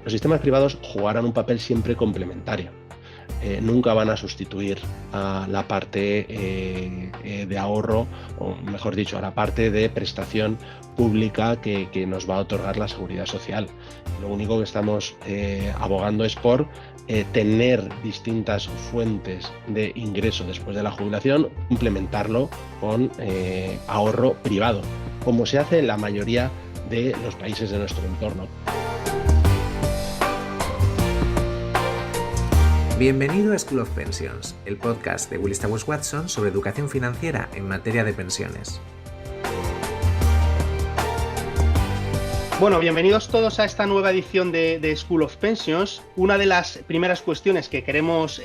Los sistemas privados jugarán un papel siempre complementario. Nunca van a sustituir a la parte de ahorro, o mejor dicho, a la parte de prestación pública que nos va a otorgar la seguridad social. Lo único que estamos abogando es por tener distintas fuentes de ingreso después de la jubilación, complementarlo con ahorro privado, como se hace en la mayoría de los países de nuestro entorno. Bienvenido a School of Pensions, el podcast de Willis Towers Watson sobre educación financiera en materia de pensiones. Bueno, bienvenidos todos a esta nueva edición de School of Pensions. Una de las primeras cuestiones que queremos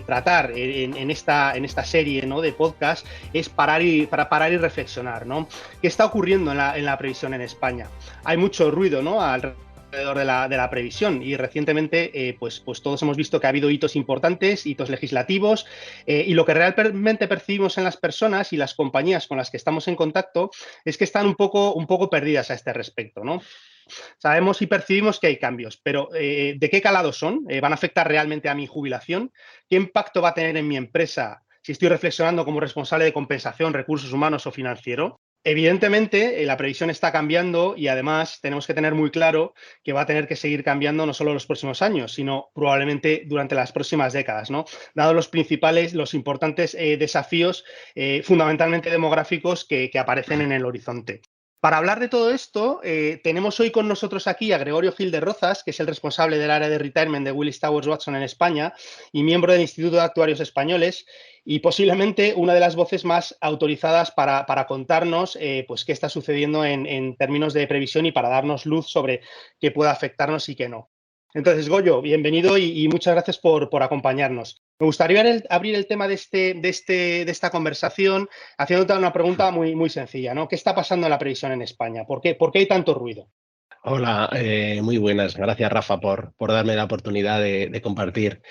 tratar en esta serie, ¿no?, de podcast es parar y reflexionar, ¿no? ¿Qué está ocurriendo en la previsión en España? Hay mucho ruido, ¿no?, alrededor de la previsión, y recientemente pues todos hemos visto que ha habido hitos importantes, hitos legislativos, y lo que realmente percibimos en las personas y las compañías con las que estamos en contacto es que están un poco perdidas a este respecto, ¿no? Sabemos y percibimos que hay cambios, pero ¿de qué calado son? ¿Van a afectar realmente a mi jubilación? ¿Qué impacto va a tener en mi empresa si estoy reflexionando como responsable de compensación, recursos humanos o financiero? Evidentemente, la previsión está cambiando y además tenemos que tener muy claro que va a tener que seguir cambiando no solo en los próximos años, sino probablemente durante las próximas décadas, ¿no? Dado los importantes desafíos fundamentalmente demográficos que aparecen en el horizonte. Para hablar de todo esto, tenemos hoy con nosotros aquí a Gregorio Gil de Rozas, que es el responsable del área de retirement de Willis Towers Watson en España y miembro del Instituto de Actuarios Españoles, y posiblemente una de las voces más autorizadas para contarnos pues qué está sucediendo en términos de previsión y para darnos luz sobre qué puede afectarnos y qué no. Entonces, Goyo, bienvenido y muchas gracias por acompañarnos. Me gustaría abrir el tema de esta conversación haciéndote una pregunta muy sencilla, ¿no? ¿Qué está pasando en la previsión en España? ¿Por qué hay tanto ruido? Hola, muy buenas. Gracias, Rafa, por darme la oportunidad de compartir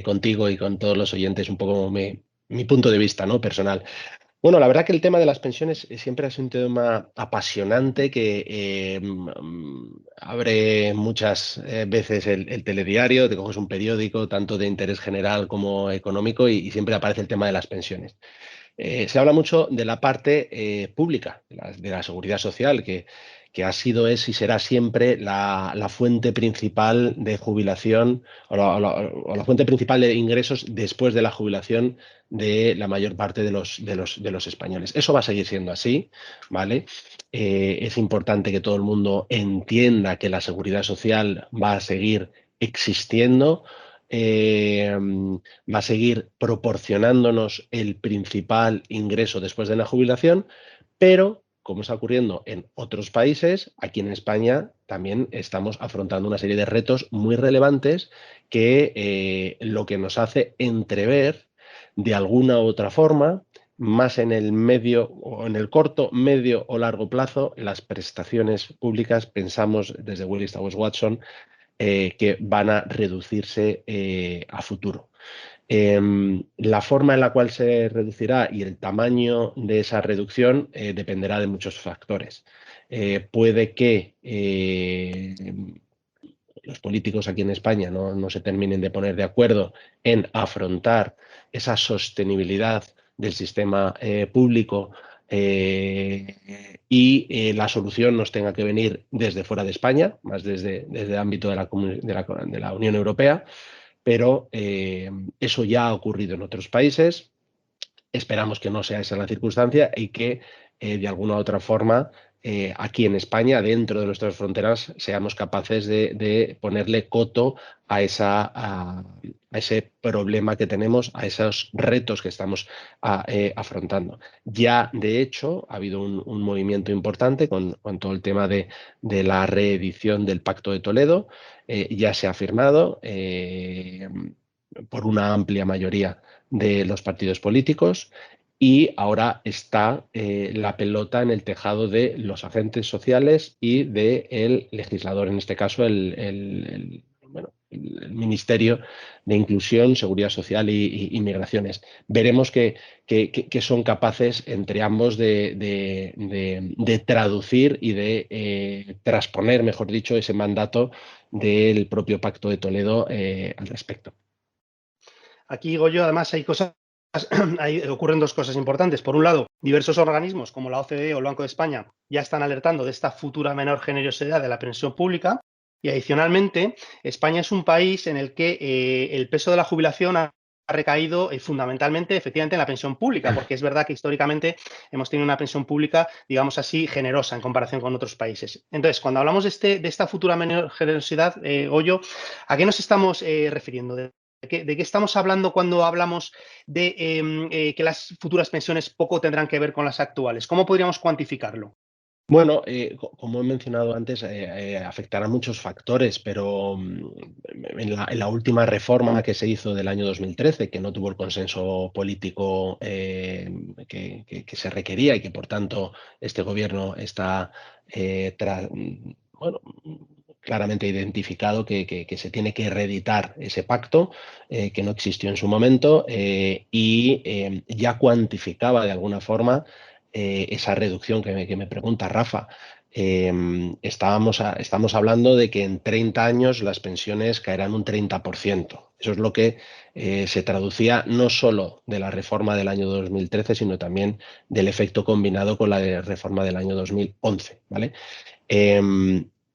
contigo y con todos los oyentes un poco mi punto de vista, ¿no?, personal. Bueno, la verdad que el tema de las pensiones siempre ha sido un tema apasionante que abre muchas veces el telediario, te coges un periódico, tanto de interés general como económico, y siempre aparece el tema de las pensiones. Se habla mucho de la parte pública, de la seguridad social, que ha sido, es y será siempre la fuente principal de jubilación o la fuente principal de ingresos después de la jubilación de la mayor parte de los españoles. Eso va a seguir siendo así, ¿vale? Es importante que todo el mundo entienda que la seguridad social va a seguir existiendo. Va a seguir proporcionándonos el principal ingreso después de la jubilación, pero como está ocurriendo en otros países, aquí en España también estamos afrontando una serie de retos muy relevantes que lo que nos hace entrever de alguna u otra forma, más en el medio o en el corto, medio o largo plazo, las prestaciones públicas, pensamos desde Willis Towers Watson, que van a reducirse a futuro. La forma en la cual se reducirá y el tamaño de esa reducción dependerá de muchos factores. Puede que los políticos aquí en España no se terminen de poner de acuerdo en afrontar esa sostenibilidad del sistema público, y la solución nos tenga que venir desde fuera de España, más desde el ámbito de la Unión Europea, pero eso ya ha ocurrido en otros países. Esperamos que no sea esa la circunstancia y que de alguna u otra forma aquí en España, dentro de nuestras fronteras, seamos capaces de ponerle coto a ese problema que tenemos, a esos retos que estamos afrontando. Ya, de hecho, ha habido un movimiento importante con todo el tema de la reedición del Pacto de Toledo. Ya se ha firmado por una amplia mayoría de los partidos políticos, y ahora está la pelota en el tejado de los agentes sociales y del legislador, en este caso bueno, el Ministerio de Inclusión, Seguridad Social y Migraciones. Veremos que son capaces entre ambos de traducir y de transponer, mejor dicho, ese mandato del propio Pacto de Toledo al respecto. Aquí, Goyo, además hay cosas, ocurren dos cosas importantes. Por un lado, diversos organismos como la OCDE o el Banco de España ya están alertando de esta futura menor generosidad de la pensión pública, y adicionalmente, España es un país en el que el peso de la jubilación ha recaído fundamentalmente, efectivamente, en la pensión pública, porque es verdad que históricamente hemos tenido una pensión pública, digamos así, generosa en comparación con otros países. Entonces, cuando hablamos de esta futura menor generosidad, Goyo, ¿a qué nos estamos refiriendo? ¿De qué estamos hablando cuando hablamos de que las futuras pensiones poco tendrán que ver con las actuales? ¿Cómo podríamos cuantificarlo? Bueno, como he mencionado antes, afectará a muchos factores, pero en la última reforma que se hizo del año 2013, que no tuvo el consenso político que se requería y que por tanto este gobierno está bueno, claramente identificado que se tiene que reeditar ese pacto que no existió en su momento y ya cuantificaba de alguna forma esa reducción que me pregunta Rafa. Estamos hablando de que en 30 años las pensiones caerán un 30%. Eso es lo que se traducía no solo de la reforma del año 2013, sino también del efecto combinado con la reforma del año 2011, ¿vale?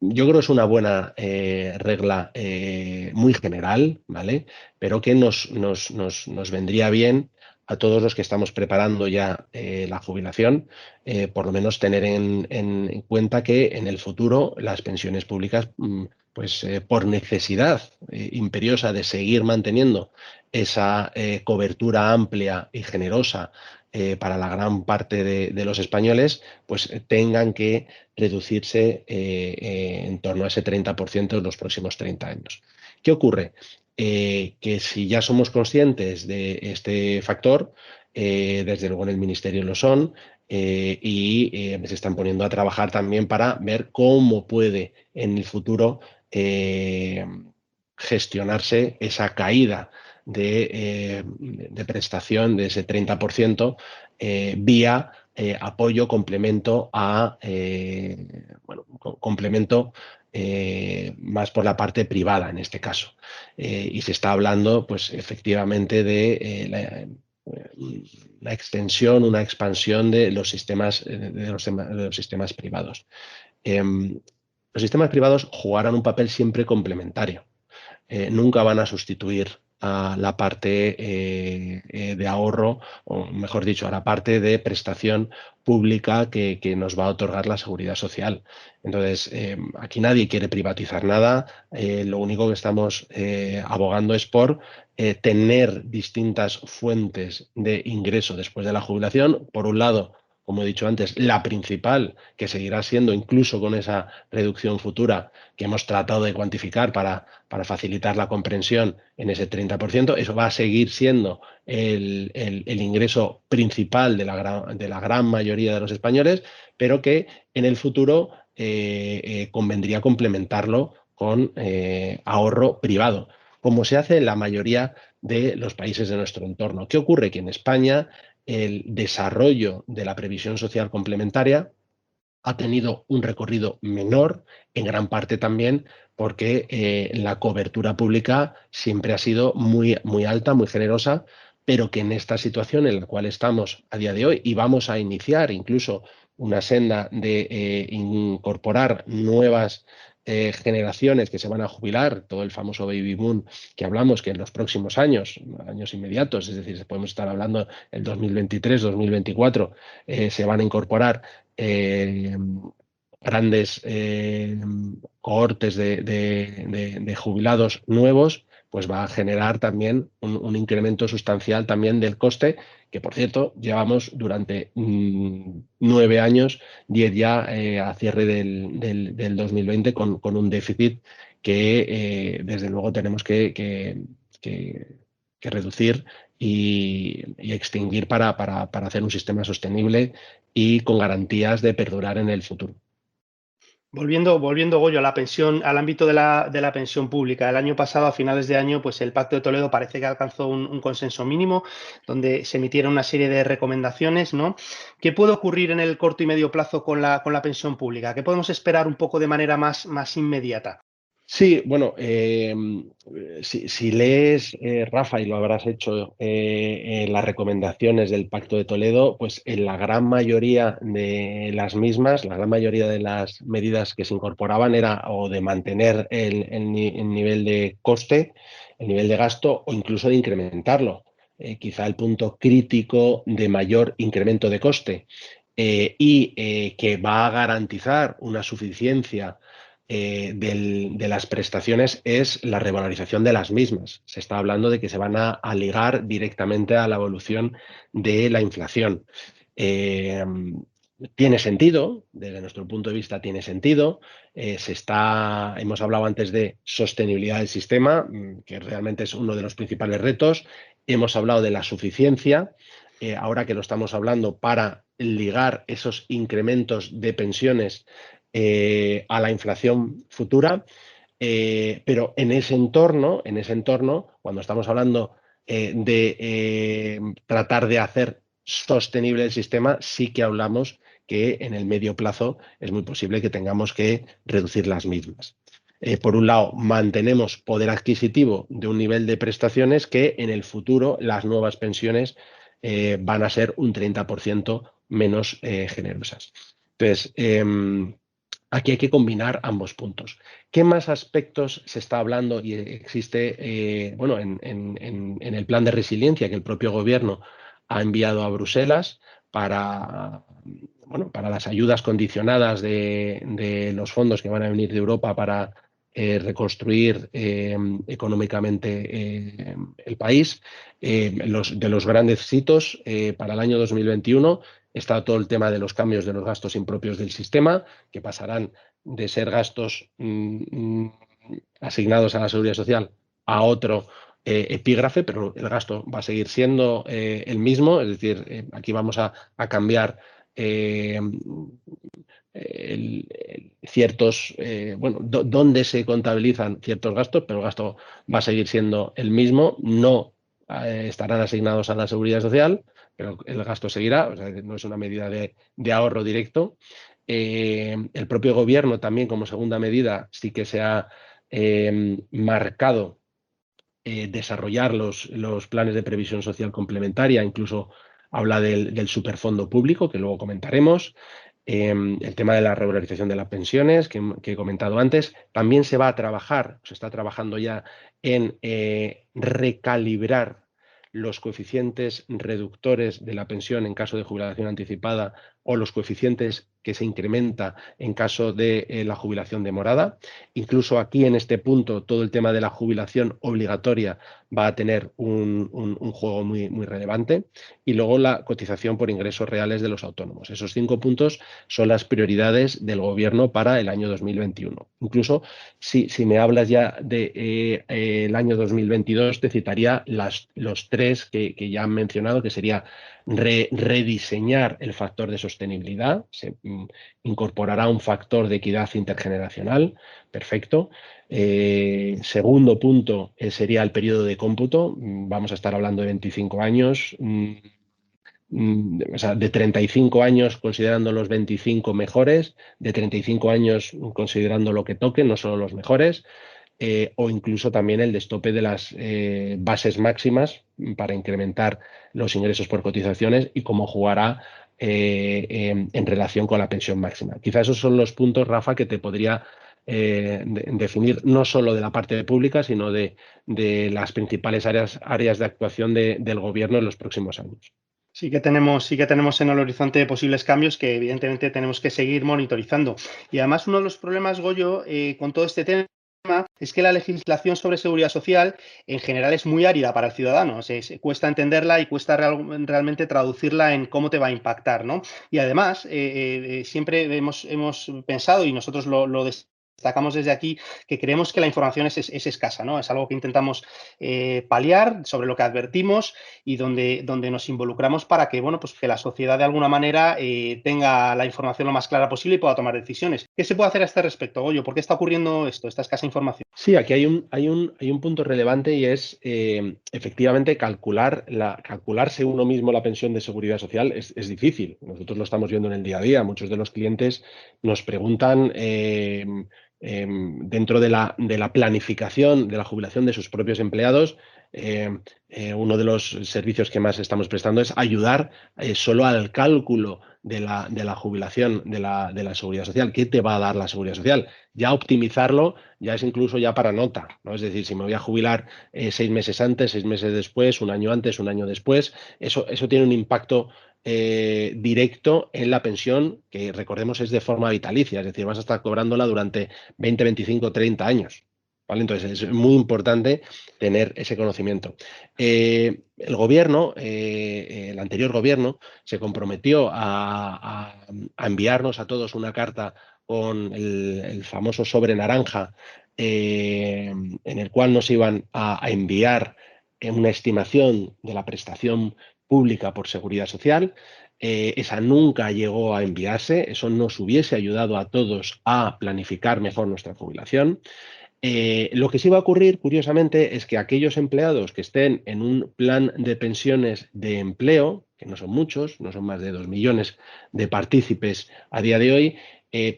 Yo creo que es una buena regla muy general, ¿vale? Pero que nos vendría bien a todos los que estamos preparando ya la jubilación, por lo menos tener en cuenta que en el futuro las pensiones públicas, pues por necesidad imperiosa de seguir manteniendo esa cobertura amplia y generosa para la gran parte de los españoles, pues tengan que reducirse en torno a ese 30% en los próximos 30 años. ¿Qué ocurre? Que si ya somos conscientes de este factor, desde luego en el Ministerio lo son, y se están poniendo a trabajar también para ver cómo puede en el futuro gestionarse esa caída de prestación de ese 30% vía apoyo, complemento complemento más por la parte privada en este caso. Y se está hablando, pues efectivamente, de la extensión, una expansión de los sistemas, de los sistemas privados. Los sistemas privados jugarán un papel siempre complementario. Nunca van a sustituir a la parte de ahorro, o mejor dicho, a la parte de prestación pública que nos va a otorgar la seguridad social. Entonces, aquí nadie quiere privatizar nada. Lo único que estamos abogando es por tener distintas fuentes de ingreso después de la jubilación. Por un lado, como he dicho antes, la principal, que seguirá siendo incluso con esa reducción futura que hemos tratado de cuantificar para facilitar la comprensión en ese 30%, eso va a seguir siendo el ingreso principal de la gran mayoría de los españoles, pero que en el futuro convendría complementarlo con ahorro privado, como se hace en la mayoría de los países de nuestro entorno. ¿Qué ocurre? Que en España el desarrollo de la previsión social complementaria ha tenido un recorrido menor, en gran parte también porque la cobertura pública siempre ha sido muy, muy alta, muy generosa, pero que en esta situación en la cual estamos a día de hoy y vamos a iniciar incluso una senda de incorporar nuevas generaciones que se van a jubilar, todo el famoso baby boom que hablamos, que en los próximos años inmediatos, es decir, podemos estar hablando el 2023, 2024, se van a incorporar grandes cohortes de jubilados nuevos, pues va a generar también un incremento sustancial también del coste, que por cierto llevamos durante 9 años, 10 ya a cierre del 2020 con un déficit que desde luego tenemos que reducir y extinguir para hacer un sistema sostenible y con garantías de perdurar en el futuro. Volviendo, Goyo, a la pensión, al ámbito de la pensión pública. El año pasado, a finales de año, pues el Pacto de Toledo parece que alcanzó un consenso mínimo, donde se emitieron una serie de recomendaciones, ¿no? ¿Qué puede ocurrir en el corto y medio plazo con la pensión pública? ¿Qué podemos esperar un poco de manera más inmediata? Sí, bueno, si lees, Rafa, y lo habrás hecho, las recomendaciones del Pacto de Toledo, pues en la gran mayoría de las mismas, la gran mayoría de las medidas que se incorporaban era o de mantener el nivel de coste, el nivel de gasto, o incluso de incrementarlo. Quizá el punto crítico de mayor incremento de coste que va a garantizar una suficiencia de las prestaciones es la revalorización de las mismas. Se está hablando de que se van a ligar directamente a la evolución de la inflación. Tiene sentido, desde nuestro punto de vista tiene sentido. Hemos hablado antes de sostenibilidad del sistema, que realmente es uno de los principales retos. Hemos hablado de la suficiencia, ahora que lo estamos hablando para ligar esos incrementos de pensiones a la inflación futura, pero en ese entorno, cuando estamos hablando de tratar de hacer sostenible el sistema, sí que hablamos que en el medio plazo es muy posible que tengamos que reducir las mismas. Por un lado, mantenemos poder adquisitivo de un nivel de prestaciones que en el futuro las nuevas pensiones van a ser un 30% menos generosas. Entonces, aquí hay que combinar ambos puntos. ¿Qué más aspectos se está hablando y existe en el plan de resiliencia que el propio gobierno ha enviado a Bruselas para las ayudas condicionadas de los fondos que van a venir de Europa para reconstruir económicamente el país? De los grandes hitos para el año 2021 está todo el tema de los cambios de los gastos impropios del sistema, que pasarán de ser gastos asignados a la seguridad social a otro epígrafe, pero el gasto va a seguir siendo el mismo, es decir, aquí vamos a cambiar dónde se contabilizan ciertos gastos, pero el gasto va a seguir siendo el mismo, no estarán asignados a la seguridad social, pero el gasto seguirá, o sea, no es una medida de ahorro directo. El propio gobierno también, como segunda medida, sí que se ha marcado desarrollar los planes de previsión social complementaria, incluso habla del superfondo público, que luego comentaremos. El tema de la regularización de las pensiones, que he comentado antes. También se está trabajando ya en recalibrar los coeficientes reductores de la pensión en caso de jubilación anticipada o los coeficientes que se incrementa en caso de la jubilación demorada. Incluso aquí en este punto todo el tema de la jubilación obligatoria va a tener un juego muy, muy relevante. Y luego la cotización por ingresos reales de los autónomos. Esos 5 puntos son las prioridades del gobierno para el año 2021. Incluso si me hablas ya del año 2022, te citaría los 3 que ya han mencionado, que sería rediseñar el factor de sostenibilidad. Se incorporará un factor de equidad intergeneracional. Perfecto. Segundo punto sería el periodo de cómputo. Vamos a estar hablando de 25 años. O sea, de 35 años considerando los 25 mejores, de 35 años considerando lo que toque, no solo los mejores, o incluso también el destope de las bases máximas para incrementar los ingresos por cotizaciones y cómo jugará en relación con la pensión máxima. Quizás esos son los puntos, Rafa, que te podría definir no solo de la parte pública, sino de las principales áreas de actuación del gobierno en los próximos años. Sí que tenemos en el horizonte posibles cambios que evidentemente tenemos que seguir monitorizando. Y además uno de los problemas, Goyo, con todo este tema es que la legislación sobre seguridad social en general es muy árida para el ciudadano. Cuesta entenderla y cuesta realmente traducirla en cómo te va a impactar, ¿no? Y además, siempre hemos pensado, y nosotros lo Destacamos desde aquí que creemos que la información es escasa, ¿no? Es algo que intentamos paliar, sobre lo que advertimos y donde nos involucramos para que, bueno, pues que la sociedad de alguna manera tenga la información lo más clara posible y pueda tomar decisiones. ¿Qué se puede hacer a este respecto, Goyo? ¿Por qué está ocurriendo esto, esta escasa información? Sí, aquí hay un punto relevante y es efectivamente calcularse uno mismo la pensión de seguridad social es difícil. Nosotros lo estamos viendo en el día a día. Muchos de los clientes nos preguntan dentro de la planificación de la jubilación de sus propios empleados. Uno de los servicios que más estamos prestando es ayudar solo al cálculo de la jubilación de la seguridad social. ¿Qué te va a dar la seguridad social? Ya optimizarlo ya es incluso ya para nota, ¿no? Es decir, si me voy a jubilar 6 meses antes, 6 meses después, un año antes, un año después, eso tiene un impacto directo en la pensión, que recordemos es de forma vitalicia, es decir, vas a estar cobrándola durante 20, 25, 30 años. ¿Vale? Entonces es muy importante tener ese conocimiento. El gobierno, el anterior gobierno, se comprometió a enviarnos a todos una carta con el famoso sobre naranja, en el cual nos iban a enviar una estimación de la prestación pública por seguridad social. Esa nunca llegó a enviarse, eso nos hubiese ayudado a todos a planificar mejor nuestra jubilación. Lo que sí va a ocurrir, curiosamente, es que aquellos empleados que estén en un plan de pensiones de empleo, que no son muchos, no son más de 2 millones de partícipes a día de hoy,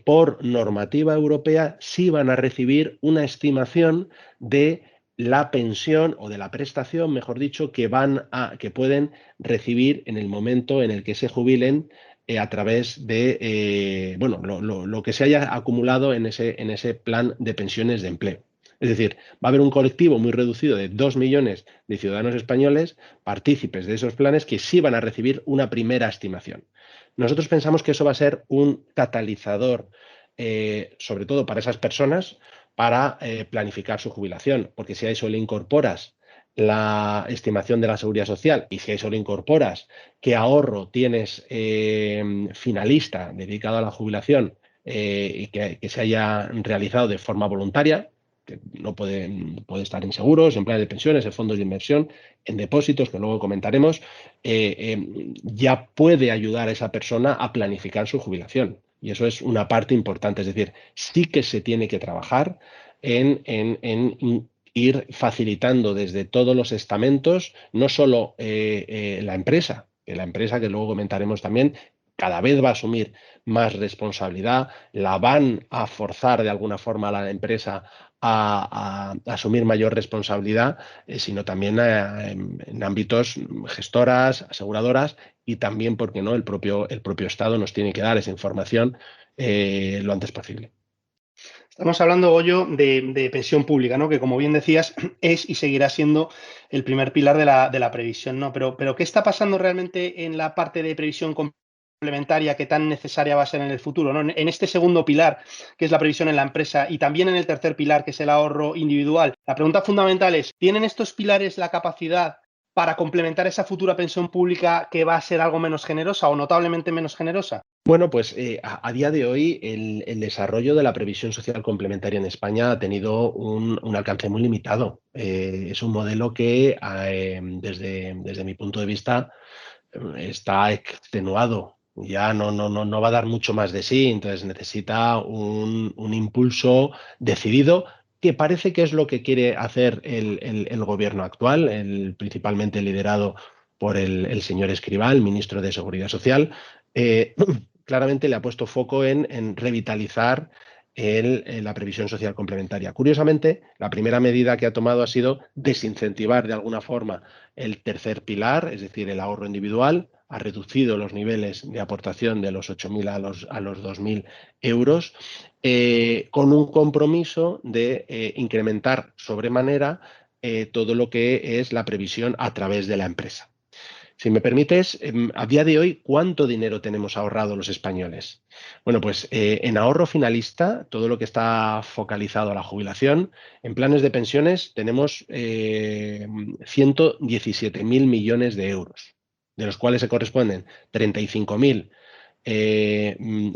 por normativa europea sí van a recibir una estimación de la pensión o de la prestación, mejor dicho, que pueden recibir en el momento en el que se jubilen a través de lo que se haya acumulado en ese plan de pensiones de empleo. Es decir, va a haber un colectivo muy reducido de 2 millones de ciudadanos españoles, partícipes de esos planes, que sí van a recibir una primera estimación. Nosotros pensamos que eso va a ser un catalizador, sobre todo para esas personas, para planificar su jubilación, porque si a eso le incorporas la estimación de la seguridad social y si a eso le incorporas qué ahorro tienes finalista dedicado a la jubilación y que se haya realizado de forma voluntaria, que no puede estar en seguros, en planes de pensiones, en fondos de inversión, en depósitos, que luego comentaremos, ya puede ayudar a esa persona a planificar su jubilación. Y eso es una parte importante. Es decir, sí que se tiene que trabajar en ir facilitando desde todos los estamentos, no solo la empresa, que luego comentaremos también, cada vez va a asumir más responsabilidad, la van a forzar de alguna forma a la empresa a asumir mayor responsabilidad, sino también en ámbitos gestoras, aseguradoras y también, ¿por qué no?, el propio Estado nos tiene que dar esa información lo antes posible. Estamos hablando, Goyo, de pensión pública, ¿no? Que, como bien decías, es y seguirá siendo el primer pilar de la previsión, ¿no? Pero ¿qué está pasando realmente en la parte de previsión complementaria que tan necesaria va a ser en el futuro, ¿no? En este segundo pilar, que es la previsión en la empresa, y también en el tercer pilar, que es el ahorro individual. La pregunta fundamental es, ¿tienen estos pilares la capacidad para complementar esa futura pensión pública que va a ser algo menos generosa o notablemente menos generosa? Bueno, pues a día de hoy el desarrollo de la previsión social complementaria en España ha tenido un alcance muy limitado. Es un modelo que desde mi punto de vista está extenuado. Ya no va a dar mucho más de sí, entonces necesita un impulso decidido, que parece que es lo que quiere hacer el gobierno actual, principalmente liderado por el señor Escrivá, el ministro de Seguridad Social. Claramente le ha puesto foco en revitalizar la previsión social complementaria. Curiosamente, la primera medida que ha tomado ha sido desincentivar de alguna forma el tercer pilar, es decir, el ahorro individual. Ha reducido los niveles de aportación de los 8.000 a los 2.000 euros, con un compromiso de incrementar sobremanera todo lo que es la previsión a través de la empresa. Si me permites, a día de hoy, ¿cuánto dinero tenemos ahorrado los españoles? Bueno, pues en ahorro finalista, todo lo que está focalizado a la jubilación, en planes de pensiones tenemos 117.000 millones de euros, de los cuales se corresponden 35.000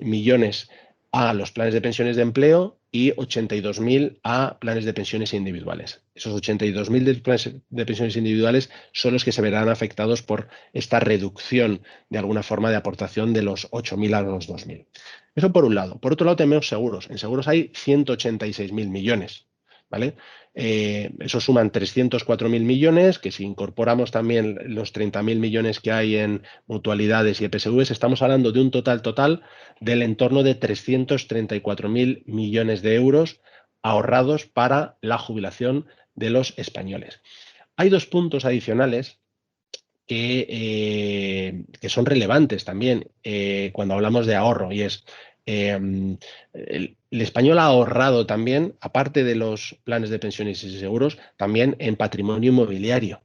millones a los planes de pensiones de empleo y 82.000 a planes de pensiones individuales. Esos 82.000 de planes de pensiones individuales son los que se verán afectados por esta reducción, de alguna forma, de aportación de los 8.000 a los 2.000. Eso por un lado. Por otro lado, tenemos seguros. En seguros hay 186.000 millones. ¿Vale? Eso suman 304.000 millones, que si incorporamos también los 30.000 millones que hay en mutualidades y EPSVs, estamos hablando de un total del entorno de 334.000 millones de euros ahorrados para la jubilación de los españoles. Hay dos puntos adicionales que son relevantes también cuando hablamos de ahorro, y es el español ha ahorrado también, aparte de los planes de pensiones y seguros, también en patrimonio inmobiliario.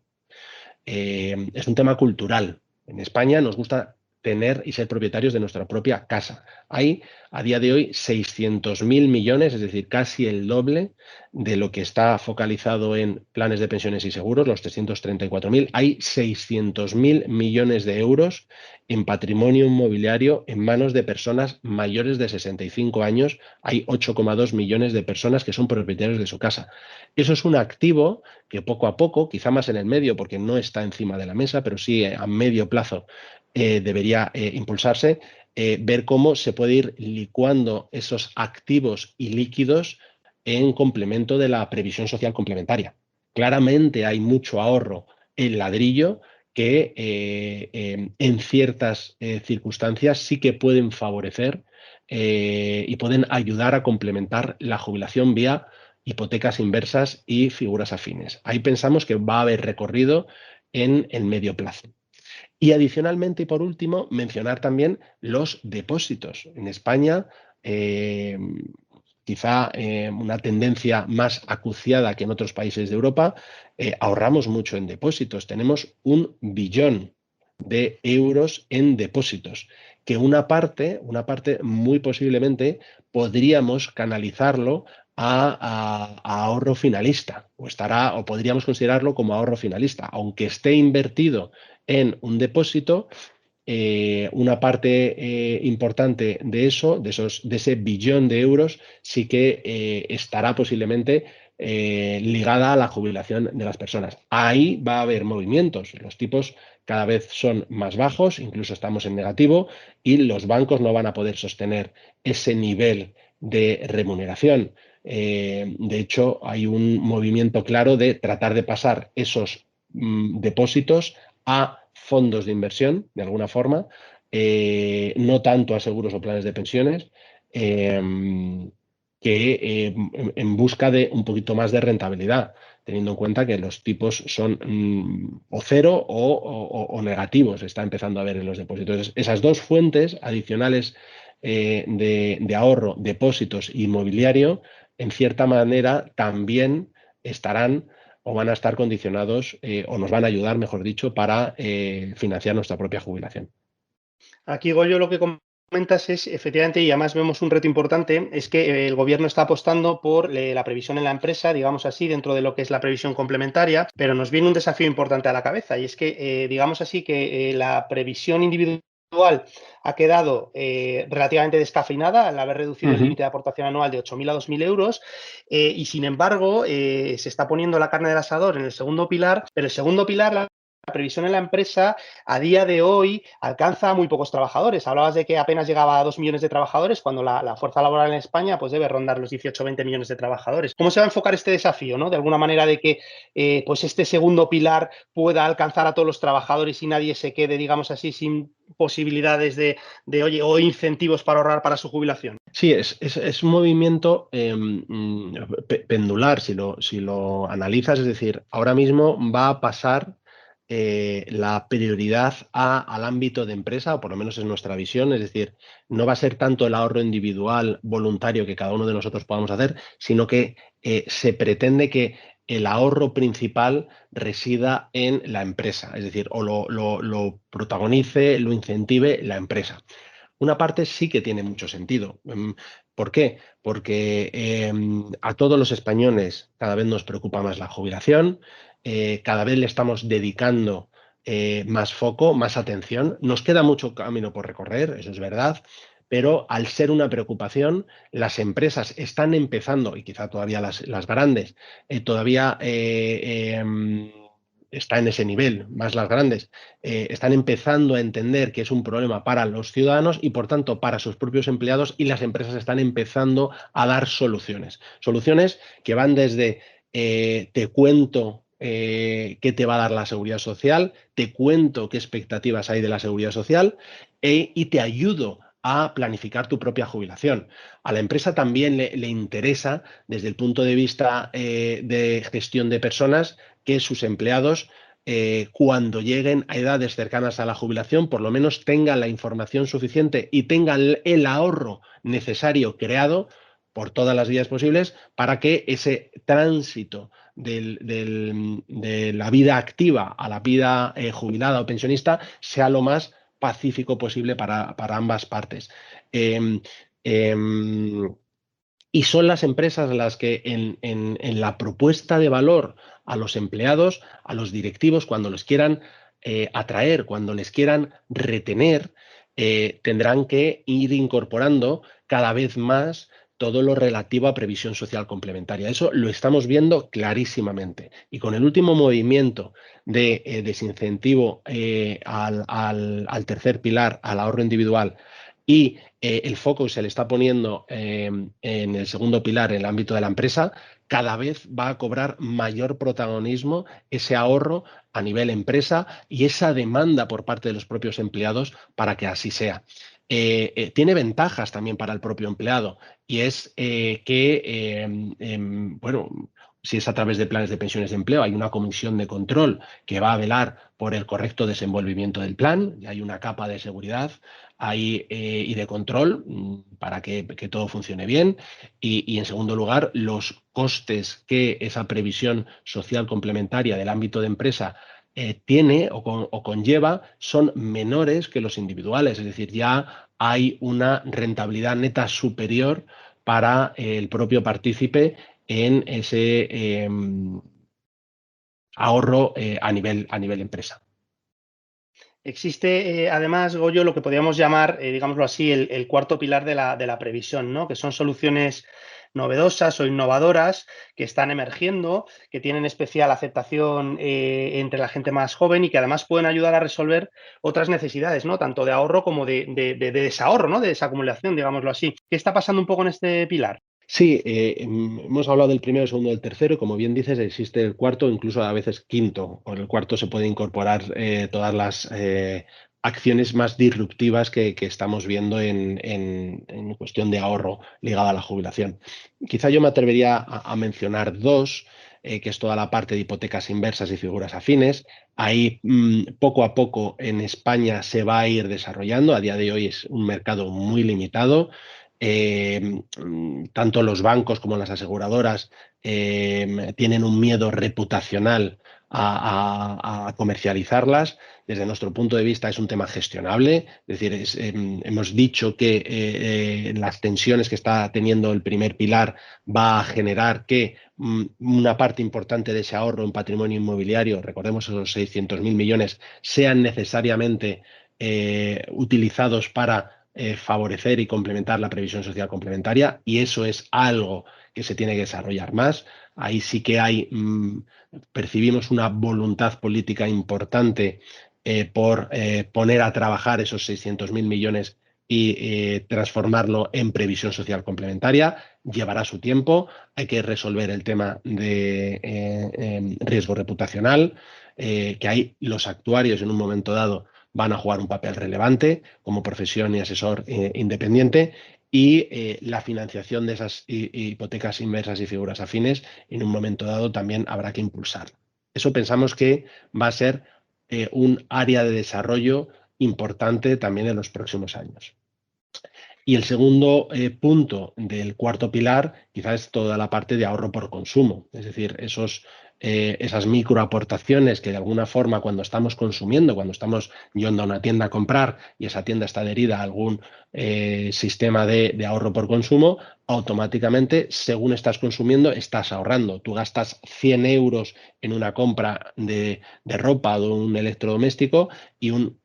Es un tema cultural. En España nos gusta tener y ser propietarios de nuestra propia casa. Hay a día de hoy 600.000 millones, es decir, casi el doble de lo que está focalizado en planes de pensiones y seguros, los 334.000. Hay 600.000 millones de euros en patrimonio inmobiliario en manos de personas mayores de 65 años. Hay 8,2 millones de personas que son propietarios de su casa. Eso es un activo que poco a poco, quizá más en el medio porque no está encima de la mesa, pero sí a medio plazo debería impulsarse, ver cómo se puede ir licuando esos activos y líquidos en complemento de la previsión social complementaria. Claramente hay mucho ahorro en ladrillo que en ciertas circunstancias sí que pueden favorecer y pueden ayudar a complementar la jubilación vía hipotecas inversas y figuras afines. Ahí pensamos que va a haber recorrido en el medio plazo. Y adicionalmente, y por último, mencionar también los depósitos. En España, quizá una tendencia más acuciada que en otros países de Europa, ahorramos mucho en depósitos. Tenemos 1 billón de euros en depósitos, que una parte muy posiblemente podríamos canalizarlo a ahorro finalista, o podríamos considerarlo como ahorro finalista, aunque esté invertido en un depósito. Una parte importante de ese billón de euros, sí que estará posiblemente ligada a la jubilación de las personas. Ahí va a haber movimientos. Los tipos cada vez son más bajos, incluso estamos en negativo, y los bancos no van a poder sostener ese nivel de remuneración. De hecho, hay un movimiento claro de tratar de pasar esos depósitos a fondos de inversión, de alguna forma, no tanto a seguros o planes de pensiones, que en busca de un poquito más de rentabilidad, teniendo en cuenta que los tipos son o cero o negativos, está empezando a ver en los depósitos. Entonces, esas dos fuentes adicionales de ahorro, depósitos e inmobiliario, en cierta manera también estarán o van a estar condicionados o nos van a ayudar, mejor dicho, para financiar nuestra propia jubilación. Aquí, Goyo, lo que comentas es, efectivamente, y además vemos un reto importante, es que el gobierno está apostando por la previsión en la empresa, digamos así, dentro de lo que es la previsión complementaria, pero nos viene un desafío importante a la cabeza, y es que, digamos así, que la previsión individual ha quedado relativamente descafeinada al haber reducido el límite de aportación anual de 8.000 a 2.000 euros y sin embargo se está poniendo la carne del asador en el segundo pilar, pero el segundo pilar, la previsión en la empresa, a día de hoy alcanza a muy pocos trabajadores. Hablabas de que apenas llegaba a 2 millones de trabajadores, cuando la fuerza laboral en España pues debe rondar los 18 o 20 millones de trabajadores. ¿Cómo se va a enfocar este desafío, ¿no? De alguna manera de que pues este segundo pilar pueda alcanzar a todos los trabajadores y nadie se quede, digamos así, sin posibilidades de oye, o incentivos para ahorrar para su jubilación? Sí, es un movimiento pendular, si lo analizas, es decir, ahora mismo va a pasar la prioridad al ámbito de empresa, o por lo menos es nuestra visión, es decir, no va a ser tanto el ahorro individual voluntario que cada uno de nosotros podamos hacer, sino que se pretende que el ahorro principal resida en la empresa, es decir, o lo protagonice, lo incentive la empresa. Una parte sí que tiene mucho sentido. ¿Por qué? Porque a todos los españoles cada vez nos preocupa más la jubilación, cada vez le estamos dedicando más foco, más atención. Nos queda mucho camino por recorrer, eso es verdad, pero al ser una preocupación, las empresas están empezando, y quizá todavía las grandes, todavía está en ese nivel, más las grandes, están empezando a entender que es un problema para los ciudadanos y, por tanto, para sus propios empleados, y las empresas están empezando a dar soluciones. Soluciones que van desde te cuento qué te va a dar la seguridad social, te cuento qué expectativas hay de la seguridad social y te ayudo a planificar tu propia jubilación. A la empresa también le interesa, desde el punto de vista de gestión de personas, que sus empleados, cuando lleguen a edades cercanas a la jubilación, por lo menos tengan la información suficiente y tengan el ahorro necesario creado por todas las vías posibles para que ese tránsito de la vida activa a la vida jubilada o pensionista sea lo más pacífico posible para ambas partes. Y son las empresas las que en la propuesta de valor a los empleados, a los directivos, cuando los quieran atraer, cuando les quieran retener, tendrán que ir incorporando cada vez más todo lo relativo a previsión social complementaria. Eso lo estamos viendo clarísimamente. Y con el último movimiento de desincentivo al tercer pilar, al ahorro individual, y el foco se le está poniendo en el segundo pilar, en el ámbito de la empresa, cada vez va a cobrar mayor protagonismo ese ahorro a nivel empresa y esa demanda por parte de los propios empleados para que así sea. Tiene ventajas también para el propio empleado, y es bueno, si es a través de planes de pensiones de empleo, hay una comisión de control que va a velar por el correcto desenvolvimiento del plan, y hay una capa de seguridad y de control para que todo funcione bien. Y en segundo lugar, los costes que esa previsión social complementaria del ámbito de empresa tiene o conlleva son menores que los individuales, es decir, ya hay una rentabilidad neta superior para el propio partícipe en ese ahorro a nivel empresa. Existe, además, Goyo, lo que podríamos llamar, digámoslo así, el cuarto pilar de la previsión, ¿no? Que son soluciones novedosas o innovadoras que están emergiendo, que tienen especial aceptación entre la gente más joven y que además pueden ayudar a resolver otras necesidades, ¿no? Tanto de ahorro como de desahorro, ¿no? De desacumulación, digámoslo así. ¿Qué está pasando un poco en este pilar? Sí, hemos hablado del primero, el segundo, del tercero, y como bien dices, existe el cuarto, incluso a veces quinto. Por el cuarto se puede incorporar todas las acciones más disruptivas que estamos viendo en cuestión de ahorro ligada a la jubilación. Quizá yo me atrevería a mencionar dos, que es toda la parte de hipotecas inversas y figuras afines. Ahí poco a poco en España se va a ir desarrollando. A día de hoy es un mercado muy limitado. Tanto los bancos como las aseguradoras tienen un miedo reputacional a comercializarlas. Desde nuestro punto de vista es un tema gestionable, es decir, hemos dicho que las tensiones que está teniendo el primer pilar va a generar que una parte importante de ese ahorro en patrimonio inmobiliario, recordemos esos 600.000 millones, sean necesariamente utilizados para favorecer y complementar la previsión social complementaria, y eso es algo que se tiene que desarrollar más. Ahí sí que percibimos una voluntad política importante por poner a trabajar esos 600.000 millones y transformarlo en previsión social complementaria. Llevará su tiempo, hay que resolver el tema de riesgo reputacional, que ahí los actuarios en un momento dado van a jugar un papel relevante como profesión y asesor independiente, y la financiación de esas hipotecas inversas y figuras afines en un momento dado también habrá que impulsar. Eso pensamos que va a ser un área de desarrollo importante también en los próximos años. Y el segundo punto del cuarto pilar quizás es toda la parte de ahorro por consumo, es decir, esas microaportaciones que de alguna forma cuando estamos consumiendo, cuando estamos yendo a una tienda a comprar y esa tienda está adherida a algún sistema de ahorro por consumo, automáticamente, según estás consumiendo, estás ahorrando. Tú gastas 100 euros en una compra de ropa o de un electrodoméstico y un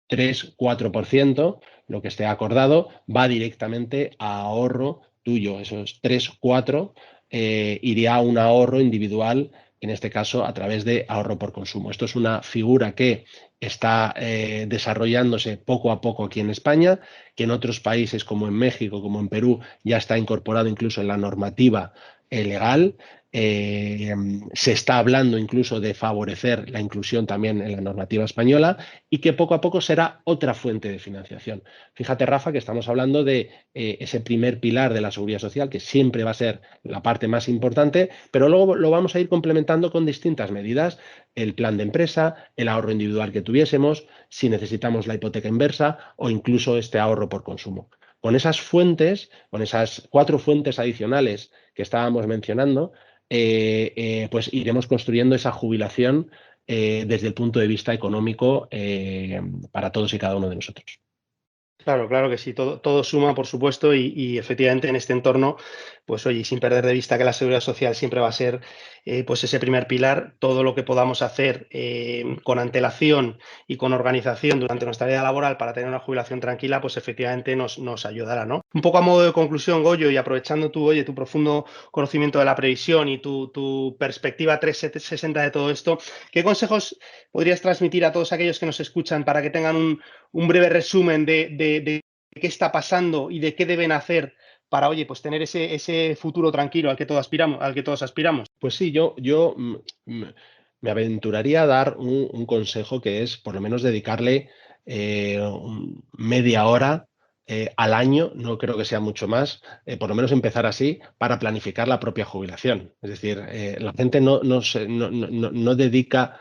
3-4% lo que esté acordado va directamente a ahorro tuyo. Esos 3, 4 iría a un ahorro individual, en este caso a través de ahorro por consumo. Esto es una figura que está desarrollándose poco a poco aquí en España, que en otros países como en México, como en Perú, ya está incorporado incluso en la normativa legal. Se está hablando incluso de favorecer la inclusión también en la normativa española y que poco a poco será otra fuente de financiación. Fíjate, Rafa, que estamos hablando de ese primer pilar de la seguridad social, que siempre va a ser la parte más importante, pero luego lo vamos a ir complementando con distintas medidas: el plan de empresa, el ahorro individual que tuviésemos, si necesitamos la hipoteca inversa o incluso este ahorro por consumo. Con esas fuentes, con esas 4 fuentes adicionales que estábamos mencionando, pues iremos construyendo esa jubilación desde el punto de vista económico para todos y cada uno de nosotros. Claro, claro que sí, todo suma, por supuesto, y efectivamente en este entorno, pues oye, sin perder de vista que la seguridad social siempre va a ser pues ese primer pilar, todo lo que podamos hacer con antelación y con organización durante nuestra vida laboral para tener una jubilación tranquila, pues efectivamente nos ayudará, ¿no? Un poco a modo de conclusión, Goyo, y aprovechando tu profundo conocimiento de la previsión y tu perspectiva 360 de todo esto, ¿qué consejos podrías transmitir a todos aquellos que nos escuchan para que tengan un breve resumen de qué está pasando y de qué deben hacer para, oye, pues tener ese futuro tranquilo al que todos aspiramos? Pues sí, yo me aventuraría a dar un consejo, que es por lo menos dedicarle media hora al año, no creo que sea mucho más, por lo menos empezar así, para planificar la propia jubilación. Es decir, la gente no dedica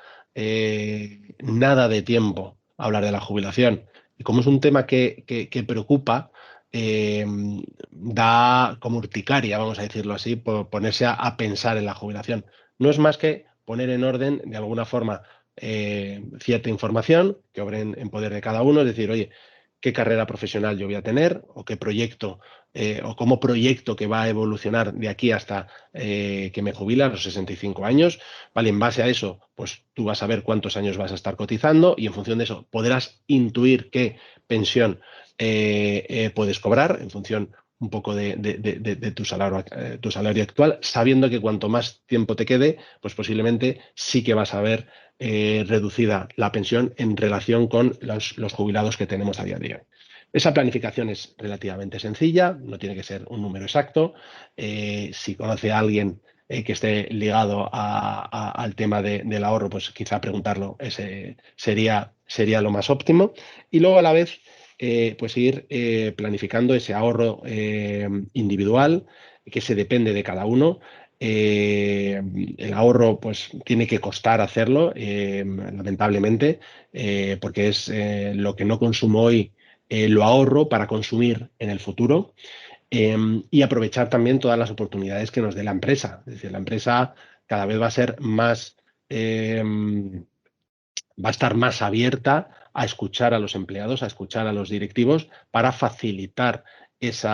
nada de tiempo a hablar de la jubilación. Y como es un tema que preocupa, da como urticaria, vamos a decirlo así, por ponerse a pensar en la jubilación. No es más que poner en orden, de alguna forma, cierta información que obre en poder de cada uno, es decir, oye, qué carrera profesional yo voy a tener, o qué proyecto, o cómo proyecto que va a evolucionar de aquí hasta que me jubila a los 65 años. Vale, en base a eso, pues tú vas a ver cuántos años vas a estar cotizando y en función de eso podrás intuir qué pensión puedes cobrar en función un poco de tu salario actual, sabiendo que cuanto más tiempo te quede, pues posiblemente sí que vas a ver reducida la pensión en relación con los jubilados que tenemos a día de hoy. Esa planificación es relativamente sencilla, no tiene que ser un número exacto. Si conoce a alguien que esté ligado al tema del ahorro, pues quizá preguntarlo sería lo más óptimo. Y luego a la vez pues ir planificando ese ahorro individual, que se depende de cada uno. El ahorro pues tiene que costar hacerlo, lamentablemente, porque es lo que no consumo hoy, lo ahorro para consumir en el futuro. Y aprovechar también todas las oportunidades que nos dé la empresa. Es decir, la empresa cada vez va a ser más, va a estar más abierta a escuchar a los empleados, a escuchar a los directivos para facilitar ese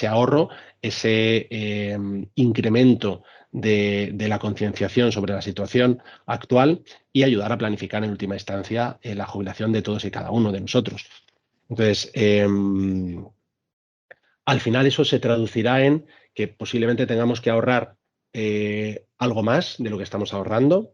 ahorro, ese incremento de la concienciación sobre la situación actual y ayudar a planificar en última instancia la jubilación de todos y cada uno de nosotros. Entonces, al final eso se traducirá en que posiblemente tengamos que ahorrar algo más de lo que estamos ahorrando.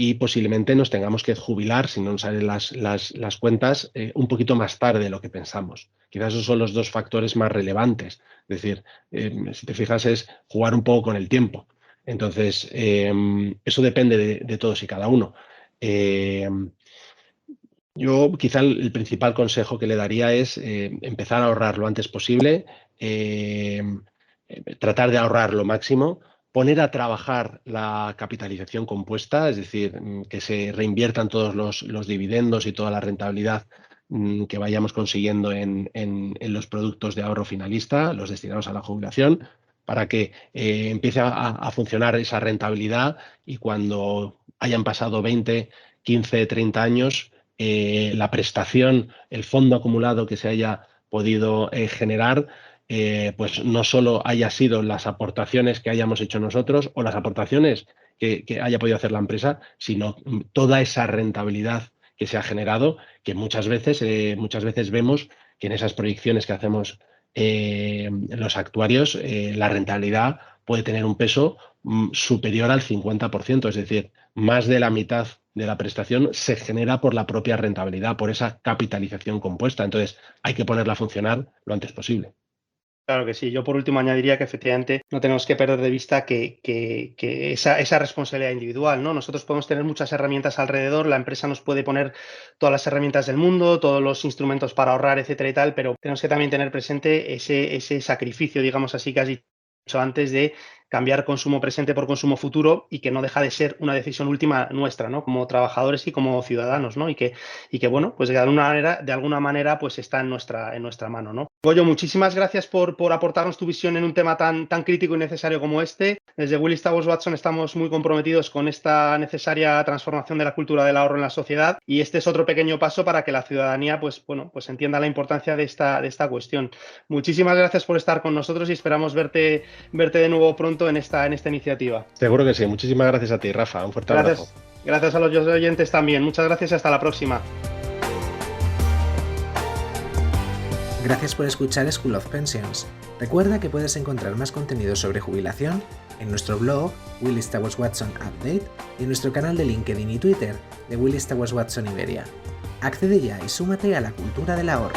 Y posiblemente nos tengamos que jubilar, si no nos salen las cuentas, un poquito más tarde de lo que pensamos. Quizás esos son los 2 factores más relevantes. Es decir, si te fijas, es jugar un poco con el tiempo. Entonces, eso depende de todos y cada uno. Yo quizá el principal consejo que le daría es empezar a ahorrar lo antes posible, tratar de ahorrar lo máximo, poner a trabajar la capitalización compuesta, es decir, que se reinviertan todos los dividendos y toda la rentabilidad que vayamos consiguiendo en los productos de ahorro finalista, los destinados a la jubilación, para que empiece a funcionar esa rentabilidad y cuando hayan pasado 20, 15, 30 años, la prestación, el fondo acumulado que se haya podido generar, pues no solo haya sido las aportaciones que hayamos hecho nosotros o las aportaciones que haya podido hacer la empresa, sino toda esa rentabilidad que se ha generado, que muchas veces vemos que en esas proyecciones que hacemos los actuarios, la rentabilidad puede tener un peso superior al 50%, es decir, más de la mitad de la prestación se genera por la propia rentabilidad, por esa capitalización compuesta. Entonces, hay que ponerla a funcionar lo antes posible. Claro que sí. Yo por último añadiría que efectivamente no tenemos que perder de vista que esa responsabilidad individual, ¿no? Nosotros podemos tener muchas herramientas alrededor, la empresa nos puede poner todas las herramientas del mundo, todos los instrumentos para ahorrar, etcétera y tal, pero tenemos que también tener presente ese sacrificio, digamos así, que has dicho antes, de cambiar consumo presente por consumo futuro, y que no deja de ser una decisión última nuestra, ¿no? Como trabajadores y como ciudadanos, ¿no? Y que bueno, pues de alguna manera pues está en nuestra mano, ¿no? Goyo, muchísimas gracias por aportarnos tu visión en un tema tan crítico y necesario como este. Desde Willis Towers Watson estamos muy comprometidos con esta necesaria transformación de la cultura del ahorro en la sociedad, y este es otro pequeño paso para que la ciudadanía pues entienda la importancia de esta cuestión. Muchísimas gracias por estar con nosotros y esperamos verte de nuevo pronto en esta iniciativa. Seguro que sí. Muchísimas gracias a ti, Rafa. Un fuerte abrazo. Gracias a los oyentes también. Muchas gracias y hasta la próxima. Gracias por escuchar School of Pensions. Recuerda que puedes encontrar más contenido sobre jubilación en nuestro blog Willis Towers Watson Update y en nuestro canal de LinkedIn y Twitter de Willis Towers Watson Iberia. Accede ya y súmate a la cultura del ahorro.